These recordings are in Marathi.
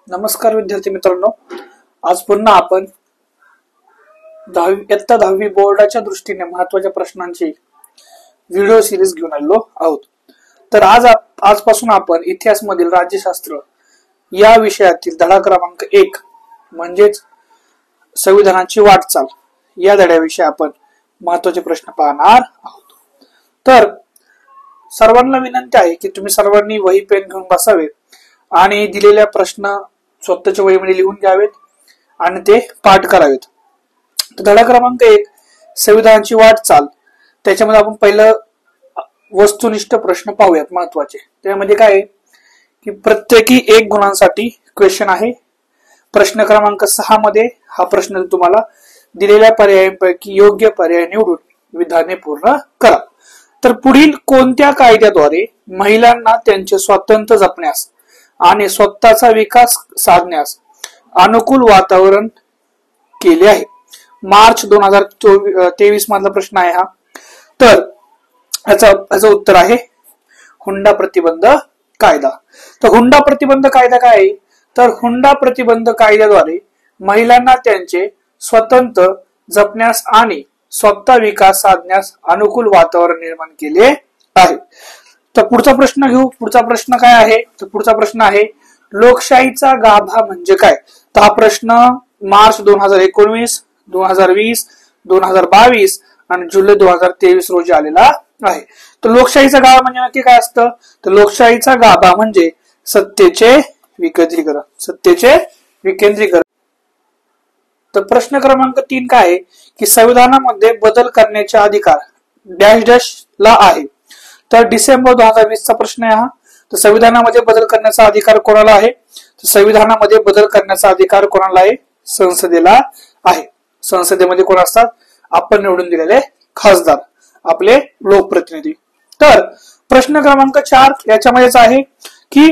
नमस्कार विद्यार्थी मित्रांनो, आज पुन्हा आपण इयत्ता 10वी बोर्डाच्या दृष्टीने महत्त्वाच्या प्रश्नांची व्हिडिओ सिरीज घेऊन आलेलो आहोत। तर आजपासून आपण इतिहास मधील राज्यशास्त्र या विषयातील धडा क्रमांक 1 म्हणजेच संविधानाची वाटचाल या धड्याविषयी आपण महत्त्वाचे प्रश्न पाहणार आहोत। तर सर्वांना विनंती आहे की तुम्ही सर्वांनी वही पेन घेऊन बसावे आणि दिलेल्या प्रश्न स्वतःच्या वहीमध्ये लिहून घ्यावेत आणि ते पाठ करावेत। धडा क्रमांक 1 संविधानाची वाटचाल, त्याच्यामध्ये आपण पहिलं वस्तुनिष्ठ प्रश्न पाहूयात महत्वाचे। त्यामध्ये काय आहे की प्रत्येकी 1 गुणांसाठी क्वेश्चन आहे। प्रश्न क्रमांक 6 मध्ये हा प्रश्न तुम्हाला दिलेल्या पर्यायांपैकी योग्य पर्याय निवडून विधाने पूर्ण करा। तर पुढील कोणत्या कायद्याद्वारे महिलांना त्यांचे स्वातंत्र्य जपण्यास आणि स्वतःचा विकास साधण्यास अनुकूल वातावरण केले आहे? मार्च 2023 मधला प्रश्न आहे हा। तर याचं उत्तर आहे हुंडा प्रतिबंध कायदा। तर हुंडा प्रतिबंध कायदा काय आहे? तर हुंडा प्रतिबंध कायद्याद्वारे महिलांना त्यांचे स्वतंत्र जपण्यास आणि स्वतः विकास साधण्यास अनुकूल वातावरण निर्माण केले आहे। तर पुढचा प्रश्न घेऊ। पुढचा प्रश्न काय आहे? तर पुढचा प्रश्न आहे लोकशाहीचा गाभा म्हणजे काय? तर हा प्रश्न मार्च 2019, 2020, 2022 आणि जुलै 2023 रोजी आलेला आहे। तर लोकशाहीचा गाभा म्हणजे नक्की काय असतं? तर लोकशाहीचा गाभा म्हणजे सत्तेचे विकेंद्रीकरण, सत्तेचे विकेंद्रीकरण। तर प्रश्न क्रमांक 3 काय आहे की संविधानामध्ये बदल करण्याचे अधिकार डॅश डॅश ला आहे? तर डिसेंबर 2020 चा प्रश्न आहे हा। तर संविधानामध्ये बदल करण्याचा अधिकार कोणाला आहे? तर संविधानामध्ये बदल करण्याचा अधिकार कोणाला आहे? संसदेला आहे। संसदेमध्ये कोण असतात? आपण निवडून दिलेले खासदार, आपले लोकप्रतिनिधी। तर प्रश्न क्रमांक 4 याच्यामध्येच आहे की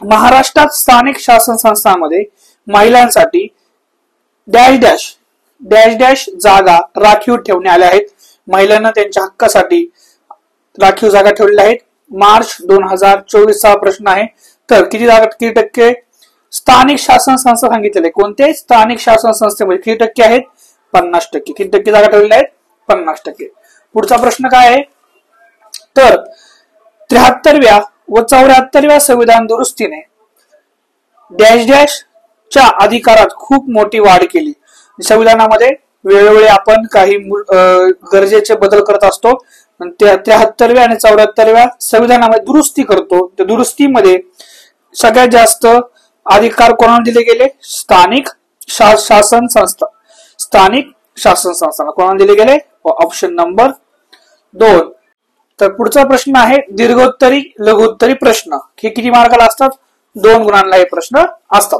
महाराष्ट्रात स्थानिक शासन संस्थांमध्ये महिलांसाठी डॅश डॅश डॅश डॅश जागा राखीव ठेवण्यात आल्या आहेत। महिलांना त्यांच्या हक्कासाठी राखीव जागा ठेवलेल्या आहेत। मार्च 2024 चा प्रश्न आहे। तर किती जागा, किती टक्के स्थानिक शासन संस्था सांगितलेले? कोणते स्थानिक शासन संस्थेमध्ये किती टक्के आहेत? 50%। किती टक्के जागा ठेवलेल्या आहेत? 50%। पुढचा प्रश्न काय आहे? तर 73व्या व 74व्या संविधान दुरुस्तीने डॅश डॅश च्या अधिकारात खूप मोठी वाढ केली। संविधानामध्ये वेळोवेळी आपण काही गरजेचे बदल करत असतो। 73व्या आणि 74व्या संविधानामध्ये दुरुस्ती करतो। त्या दुरुस्तीमध्ये सगळ्यात जास्त अधिकार कोणाला दिले गेले? स्थानिक शासन संस्था, स्थानिक शासन संस्थांना कोणाला दिले गेले? Option number 2। तर पुढचा प्रश्न आहे दीर्घोत्तरी लघुत्तरी प्रश्न। हे किती मार्काला असतात? 2 गुणांना हे प्रश्न असतात।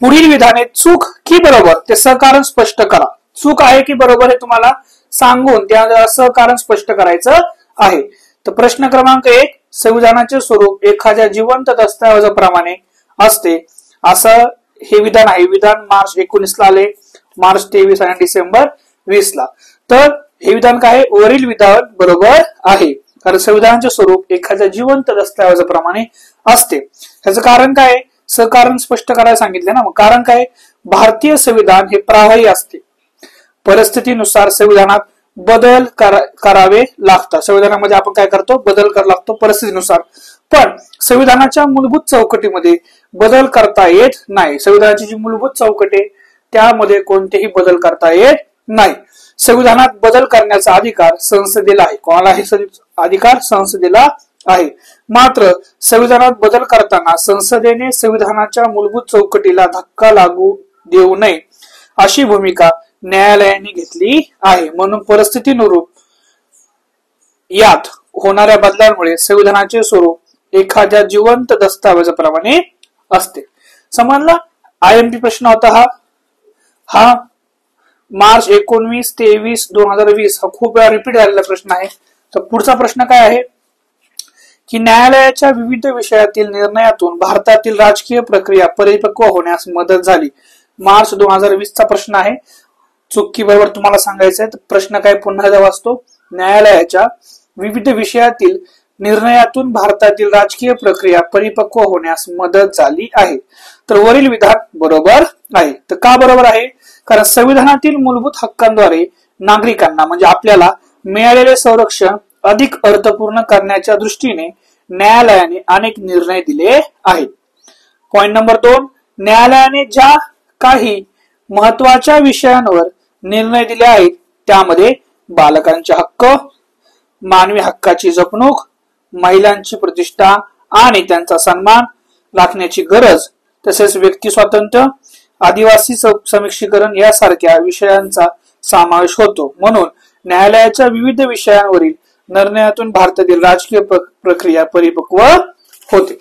पुढील विधाने चूक की बरोबर ते सहकारण स्पष्ट करा। चूक आहे की बरोबर हे तुम्हाला सांगून त्या सहकारण स्पष्ट करायचं आहे। तर प्रश्न क्रमांक 1 संविधानाचे स्वरूप एखाद्या जिवंत दस्तऐवजाप्रमाणे असते असं हे विधान आहे। विधान मार्च 19 ला आले, मार्च 23 आणि डिसेंबर 20 ला। तर हे विधान काय? वरील विधान बरोबर आहे, कारण संविधानाचे स्वरूप एखाद्या जिवंत दस्तऐवजाप्रमाणे असते। ह्याचं कारण काय? सहकारण स्पष्ट करायला सांगितले ना। मग कारण काय? भारतीय संविधान हे प्रवाही असते, परिस्थितीनुसार संविधानात बदल करावे लागतात। संविधानामध्ये आपण काय करतो? बदल करावा लागतो परिस्थितीनुसार। पण संविधानाच्या मूलभूत चौकटीमध्ये बदल करता येत नाही। संविधानाची जी मूलभूत चौकट आहे त्यामध्ये कोणतेही बदल करता येत नाही। संविधानात बदल करण्याचा अधिकार संसदेला आहे। कोणाला आहे अधिकार? संसदेला आहे। मात्र संविधानात बदल करताना संसदेने संविधानाच्या मूलभूत चौकटीला धक्का लागू देऊ नये अशी भूमिका न्यायालयाने घेतली आहे। म्हणून परिस्थितीनुरूप यात होणाऱ्या बदलांमुळे संविधानाचे स्वरूप एखाद्या जिवंत दस्तऐवजाप्रमाणे असते। समजला? IMP प्रश्न होता हा मार्च 19, 23, 2020 हा खूप वेळा रिपीट झालेला प्रश्न आहे। तर पुढचा प्रश्न काय आहे की न्यायालयाच्या विविध विषयातील निर्णयातून भारतातील राजकीय प्रक्रिया परिपक्व होण्यास मदत झाली। मार्च 2020 चा प्रश्न आहे। चुकी बरोबर तुम्हाला सांगायचं आहे। तर प्रश्न काय पुन्हा एकदा वाचतो। न्यायालयाच्या विविध विषयातील निर्णयातून भारतातील राजकीय प्रक्रिया परिपक्व होण्यास मदत झाली आहे. तर वरील विधान बरोबर आहे. तर का बरोबर आहे? कारण संविधानातील मूलभूत हक्कांद्वारे नागरिकांना म्हणजे आपल्याला मिळालेले संरक्षण अधिक अर्थपूर्ण करण्याच्या दृष्टीने न्यायालयाने अनेक निर्णय दिले आहेत. पॉइंट नंबर 2, न्यायालयाने ज्या काही महत्वाच्या विषयांवर निर्णय दिले आहेत त्यामध्ये बालकांचे हक्क, मानवी हक्काची जपणूक, महिलांची प्रतिष्ठा आणि त्यांचा सन्मान राखण्याची गरज, तसेच व्यक्ती स्वातंत्र्य, आदिवासी सक्षमीकरण यासारख्या विषयांचा समावेश होतो. म्हणून न्यायालयाच्या विविध विषयांवरील निर्णयातून भारतातील राजकीय प्रक्रिया परिपक्व होते.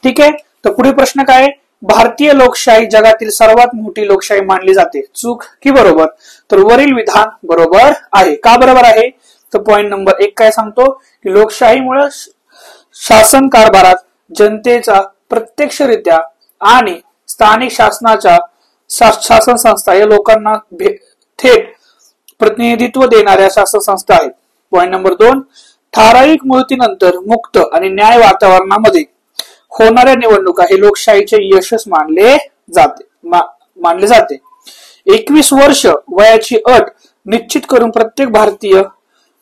ठीक आहे. तर पुढील प्रश्न काय? भारतीय लोकशाही जगातील सर्वात मोठी लोकशाही मानली जाते. चूक की बरोबर? तर वरील विधान बरोबर आहे. का बरोबर आहे? तर पॉइंट नंबर 1 काय सांगतो की लोकशाहीमुळे शासन कारभारात जनतेचा प्रत्यक्षरित्या आणि स्थानिक शासनाच्या शासन संस्था या लोकांना थेट प्रतिनिधित्व देणाऱ्या शासन संस्था आहेत. पॉइंट नंबर 2, ठराविक मुदतीनंतर मुक्त आणि न्याय वातावरणामध्ये होणाऱ्या निवडणुका हे लोकशाहीचे यशच मानले जाते. 21 वर्ष वयाची अट निश्चित करून प्रत्येक भारतीय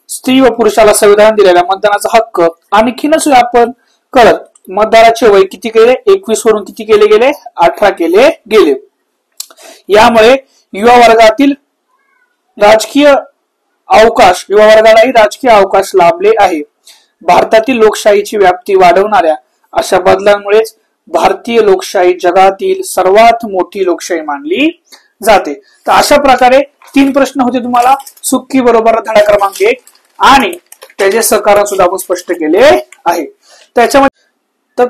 स्त्री व पुरुषाला संविधान दिलेला मतदानाचा हक्क आणखीनच व्यापक करत मतदाराचे वय किती केले? 21 वरून किती केले गेले? 18 केले गेले. यामुळे युवा वर्गालाही राजकीय अवकाश लाभले आहे. भारतातील लोकशाहीची व्याप्ती वाढवणाऱ्या अशा बदलांमुळेच भारतीय लोकशाही जगातील सर्वात मोठी लोकशाही मानली जाते. तर अशा प्रकारे 3 प्रश्न होते तुम्हाला. चूक बरोबर धडा क्रमांक 1 आणि त्याचे सहकारण सुद्धा आपण स्पष्ट केले आहे. त्याच्यामध्ये तर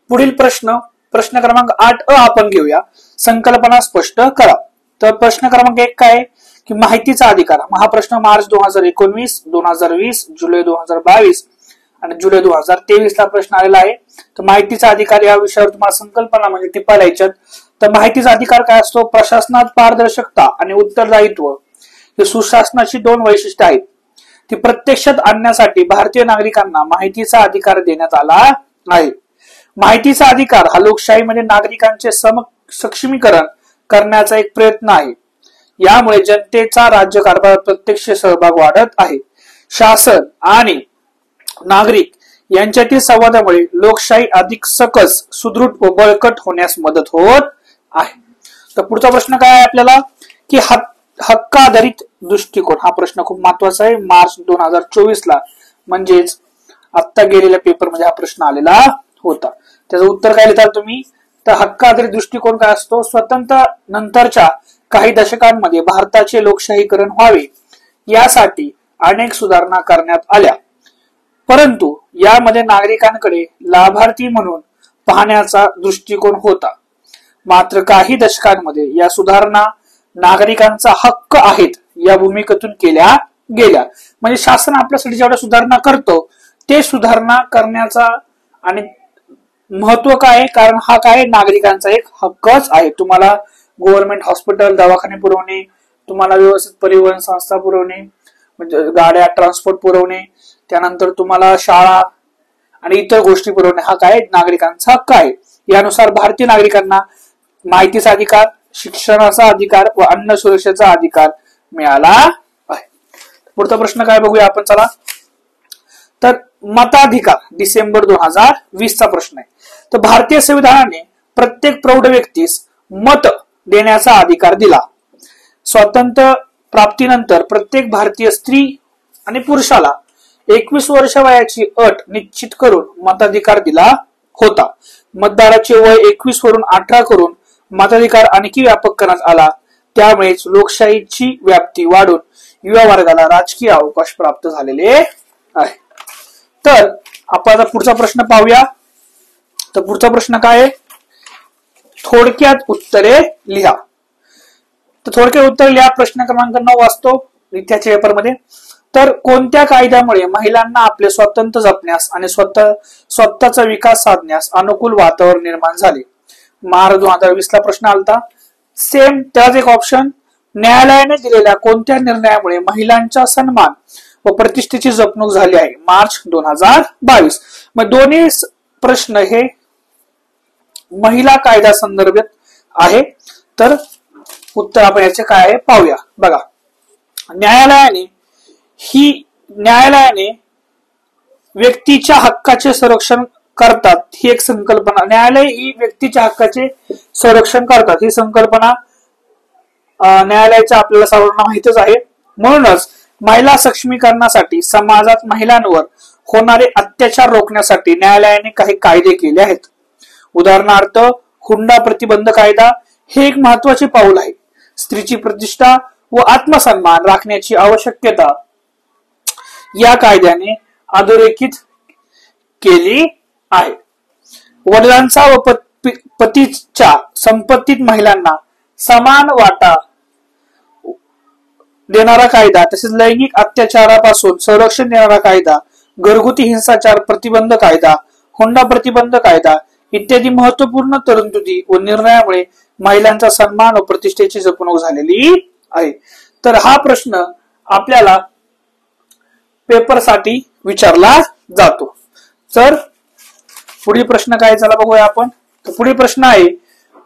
पुढील प्रश्न क्रमांक 8 आपण घेऊया. संकल्पना स्पष्ट करा. तर प्रश्न क्रमांक 1 काय की माहितीचा अधिकार. हा प्रश्न मार्च 2019, 2020, जुलै 2022 आणि जुलै 2023 ला प्रश्न आलेला आहे. तर माहितीचा अधिकार या विषयावर तुम्हाला संकल्पना म्हणजे टिप्पा लिहायच्यात. तर माहितीचा अधिकार काय असतो? प्रशासनात पारदर्शकता आणि उत्तरदायित्व हे सुशासनाची 2 वैशिष्ट्ये आहेत. ती प्रत्यक्षात आणण्यासाठी भारतीय नागरिकांना माहितीचा अधिकार देण्यात आला आहे. माहितीचा अधिकार हा लोकशाहीमध्ये नागरिकांचे सक्षमीकरण करण्याचा एक प्रयत्न आहे. यामुळे जनतेचा राज्यकारभारात प्रत्यक्ष सहभाग वाढत आहे. शासन आणि नागरिक यांच्यातील संवादामुळे लोकशाही अधिक सकस, सुदृढ व बळकट होण्यास मदत होत आहे. तर पुढचा प्रश्न काय आहे आपल्याला की हक्क आधारित दृष्टिकोन. हा प्रश्न खूप महत्वाचा आहे. मार्च 2024 ला म्हणजेच आता गेलेल्या पेपर मध्ये हा प्रश्न आलेला होता. त्याचं उत्तर काय लिहिता तुम्ही? तर हक्क आधारित दृष्टिकोन काय असतो? स्वतंत्र नंतरच्या काही दशकांमध्ये भारताचे लोकशाहीकरण व्हावे यासाठी अनेक सुधारणा करण्यात आल्या, परंतु यामध्ये नागरिकांकडे लाभार्थी म्हणून पाहण्याचा दृष्टिकोन होता. मात्र काही दशकांमध्ये या सुधारणा नागरिकांचा हक्क आहेत या भूमिकेतून केल्या गेल्या. म्हणजे शासन आपल्यासाठी जेवढ्या सुधारणा करतो ते सुधारणा करण्याचा आणि महत्व काय? कारण हा काय नागरिकांचा एक हक्कच आहे. तुम्हाला गव्हर्नमेंट हॉस्पिटल, दवाखाने पुरवणे, तुम्हाला व्यवस्थित परिवहन संस्था पुरवणे, म्हणजे गाड्या ट्रान्सपोर्ट पुरवणे, त्यानंतर तुम्हाला शाळा आणि इतर गोष्टी पुरवणे हा काय नागरिकांचा हक्क आहे. यानुसार भारतीय नागरिकांना माहितीचा अधिकार, शिक्षणाचा अधिकार व अन्न सुरक्षेचा अधिकार मिळाला आहे. पुढचा प्रश्न काय बघूया आपण. चला तर मताधिकार डिसेंबर 2020 चा प्रश्न आहे. तर भारतीय संविधानाने प्रत्येक प्रौढ व्यक्तीस मत देण्याचा अधिकार दिला. स्वातंत्र्य प्राप्तीनंतर प्रत्येक भारतीय स्त्री आणि पुरुषाला 21 वर्ष वयाची अट निश्चित करून मताधिकार दिला होता. मतदाराचे वय 21 वरून 18 करून मताधिकार आणखी व्यापक करण्यात आला. त्यामुळेच लोकशाहीची व्याप्ती वाढून युवा वर्गाला राजकीय अवकाश प्राप्त झालेले आहे. तर आपण आता पुढचा प्रश्न पाहूया. तर पुढचा प्रश्न काय आहे? थोडक्यात उत्तरे लिहा. तर थोडक्यात उत्तर लिहा. प्रश्न क्रमांक 9 वाचतो इतिहासच्या पेपरमध्ये. तर कोणत्या कायद्यामुळे महिलांना आपले स्वातंत्र्य जपण्यास आणि स्वतःचा विकास साधण्यास अनुकूल वातावरण निर्माण झाले? मार्च 2020 ला प्रश्न आलता. सेम त्याच एक ऑप्शन. न्यायालयाने दिलेल्या कोणत्या निर्णयामुळे महिलांचा सन्मान व व प्रतिष्ठेची जपणूक झाली आहे, मार्च 2022. मग दोन्ही प्रश्न हे महिला कायदा संदर्भात आहे. तर उत्तर आपण याचे काय आहे पाहूया. बघा, न्यायालयाने व्यक्तीच्या हक्काचे संरक्षण करतात ही एक संकल्पना. न्यायालय ही व्यक्तीच्या हक्काचे संरक्षण करतात ही संकल्पना न्यायालयाच्या आपल्याला सर्वांना माहितच आहे. म्हणूनच महिला सक्षमीकरणासाठी समाजात महिलांवर होणारे अत्याचार रोखण्यासाठी न्यायालयाने काही कायदे केले आहेत. उदाहरणार्थ, हुंडा प्रतिबंध कायदा हे एक महत्वाचे पाऊल आहे. स्त्रीची प्रतिष्ठा व आत्मसन्मान राखण्याची आवश्यकता या कायद्याने अधोरेखित केली आहे. वडिलांचा व पतीच्या संपत्तीत महिलांना समान वाटा देणारा कायदा, तसेच लैंगिक अत्याचारापासून संरक्षण देणारा कायदा, घरगुती हिंसाचार प्रतिबंध कायदा, हुंडा प्रतिबंध कायदा इत्यादी महत्वपूर्ण तरतुदी व निर्णयामुळे महिलांचा सन्मान व प्रतिष्ठेची जपणूक झालेली आहे. तर हा प्रश्न आपल्याला पेपरसाठी विचारला जातो. तर पुढील प्रश्न काय झाला बघूया आपण. तर पुढील प्रश्न आहे,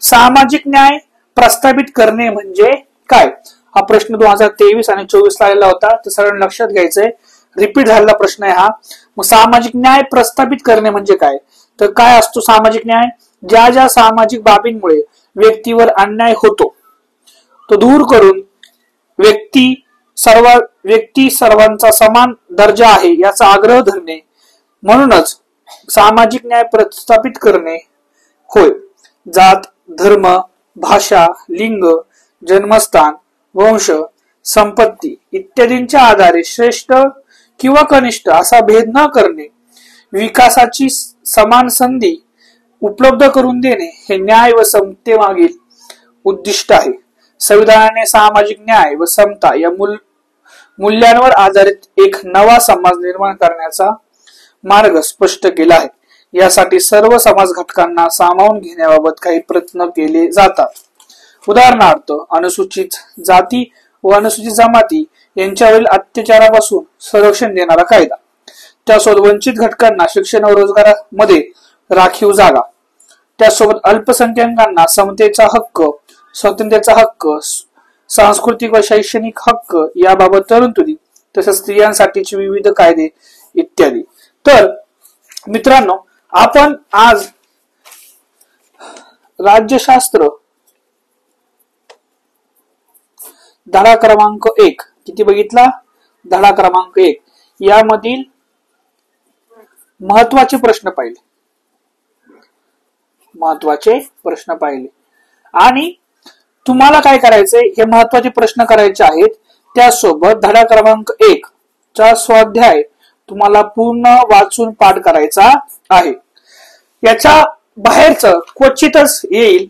सामाजिक न्याय प्रस्थापित करणे म्हणजे काय? हा प्रश्न 2023 आणि 24 ला आलेला होता. तर सगळ्यांना लक्षात घ्यायचंय, रिपीट झालेला प्रश्न आहे हा. मग सामाजिक न्याय प्रस्थापित करणे म्हणजे काय? तर काय असतो सामाजिक न्याय? ज्या ज्या सामाजिक बाबींमुळे व्यक्तीवर अन्याय होतो तो दूर करून व्यक्ती सर्वांचा समान दर्जा आहे याचा आग्रह धरणे, म्हणूनच सामाजिक न्याय प्रस्थापित करणे होय. जात, धर्म, भाषा, लिंग, जन्मस्थान, वंश, संपत्ती इत्यादींच्या आधारे श्रेष्ठ किंवा कनिष्ठ असा भेद न करणे, विकासाची समान संधी उपलब्ध करून देणे हे न्याय व समतेमागील उद्दिष्ट आहे. संविधानाने सामाजिक न्याय व समता या मूल्यांवर आधारित एक नवा समाज निर्माण करण्याचा मार्ग स्पष्ट केला आहे. यासाठी सर्व समाज घटकांना सामावून घेण्याबाबत काही प्रयत्न केले जातात. उदाहरणार्थ, अनुसूचित जाती व अनुसूचित जमाती यांच्यावरील अत्याचारापासून संरक्षण देणारा कायदा, त्यासोबत वंचित घटकांना शिक्षण व रोजगारामध्ये राखीव जागा, त्यासोबत अल्पसंख्याकांना समतेचा हक्क, स्वातंत्र्याचा हक्क, सांस्कृतिक व शैक्षणिक हक्क याबाबत तरतुदी, तसेच स्त्रियांसाठीचे विविध कायदे इत्यादी. तर मित्रांनो, आपण आज राज्यशास्त्र धडा क्रमांक 1 किती बघितला? धडा क्रमांक 1 यामधील महत्वाचे प्रश्न पाहिले. आणि तुम्हाला काय करायचंय, हे महत्वाचे प्रश्न करायचे आहेत. त्यासोबत धडा क्रमांक 1 चा स्वाध्याय तुम्हाला पूर्ण वाचून पाठ करायचा आहे. याच्या बाहेरच क्वचितच येईल.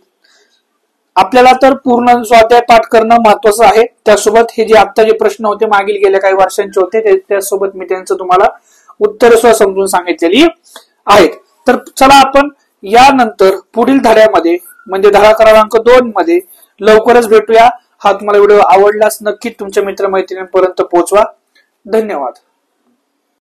आपल्याला तर पूर्ण स्वाध्याय पाठ करणं महत्वाचं आहे. त्यासोबत हे जे आता जे प्रश्न होते मागील गेल्या काही वर्षांचे होते त्यासोबत मी त्यांचं तुम्हाला उत्तर समजून सांगितलेली आहेत. तर चला आपण यानंतर पुढील धड्यामध्ये म्हणजे धडा क्रमांक 2 मध्ये लवकरच भेटूया. हा तुम्हाला व्हिडिओ आवडल्यास नक्की तुमच्या मित्रमैत्रिणींपर्यंत पोहोचवा. धन्यवाद.